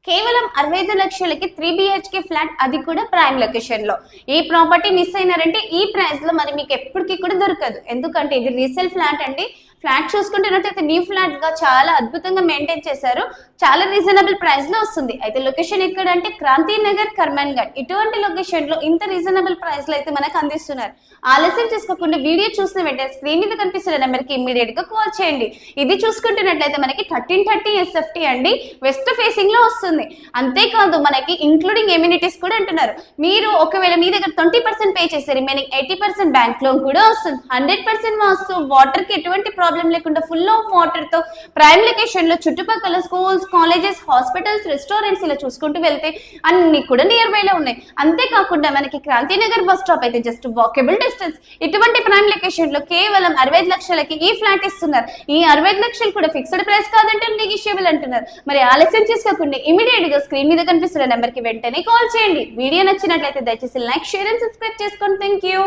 కేవలం 65 లక్షలకి 3 BHK flat, అది కూడా ప్రైమ్ లొకేషన్ లో. ఈ ప్రాపర్టీ మిస్ అయినారంటే ఈ ప్రైస్ లో మరి మీకు ఎప్పటికీ కూడా దొరకదు. ఎందుకంటే ఇది రీసేల్ ఫ్లాట్ అండి. ఫ్లాట్ చూసుకుంటున్నట్టయితే న్యూ ఫ్లాట్ గా చాలా అద్భుతంగా మెయింటైన్ చేశారు. చాలా రీజనబుల్ ప్రైస్ లో వస్తుంది. అయితే లొకేషన్ ఎక్కడ అంటే క్రాంతి నగర్, కర్మన్ ఘాట్. ఇటువంటి లొకేషన్ లో ఇంత రీజనబుల్ ప్రైస్ లో అయితే మనకు అందిస్తున్నారు. ఆలస్యం చేసుకోకుండా వీడియో చూసిన వెంటనే స్క్రీన్ మీద కనిపిస్తున్న నెంబర్ కి ఇమ్మీడియట్ గా కాల్ చేయండి. ఇది చూసుకుంటున్నట్లయితే మనకి 1330 SFT అండి, వెస్ట్ ఫేసింగ్ లో వస్తుంది. అంతేకాదు మనకి ఇంక్లూడింగ్ ఎమ్యూనిటీస్ కూడా అంటున్నారు. మీరు ఒకవేళ మీ దగ్గర 20% పే చేస్తే రిమైనింగ్ 80% బ్యాంక్ లోన్ కూడా వస్తుంది. 100% వాస్తు, వాటర్ కి ఎటువంటి ప్రాబ్లం లేకుండా ఫుల్ ఆఫ్ వాటర్ తో ప్రైమ్ లొకేషన్ లో చుట్టుపక్కల స్కూల్స్, కాలేజెస్, హాస్పిటల్స్, రెస్టారెంట్స్ ఇలా చూసుకుంటూ వెళ్తే అన్ని కూడా నియర్ బై లో ఉన్నాయి. అంతేకాకుండా మనకి క్రాంతి నగర్ బస్ స్టాప్ అయితే జస్ట్ వాకబుల్ డిస్టెన్స్. ఇటువంటి ప్రైమ్ లొకేషన్ లో కేవలం 65 లక్షలకి ఈ ఫ్లాట్ ఇస్తున్నారు. ఈ 65 లక్షలు కూడా ఫిక్స్డ్ ప్రైస్ కాదంటే నెగిషియబుల్ అంటున్నారు. మరి ఆలస్యం చేసుకోకుండా ఇమీడియట్ గా స్క్రీన్ మీద కనిపిస్తున్న నెంబర్ కి వెంటనే కాల్ చేయండి. వీడియో నచ్చినట్లయితే దయచేసి లైక్, షేర్ అండ్ సబ్స్క్రైబ్ చేసుకోండి. Thank you.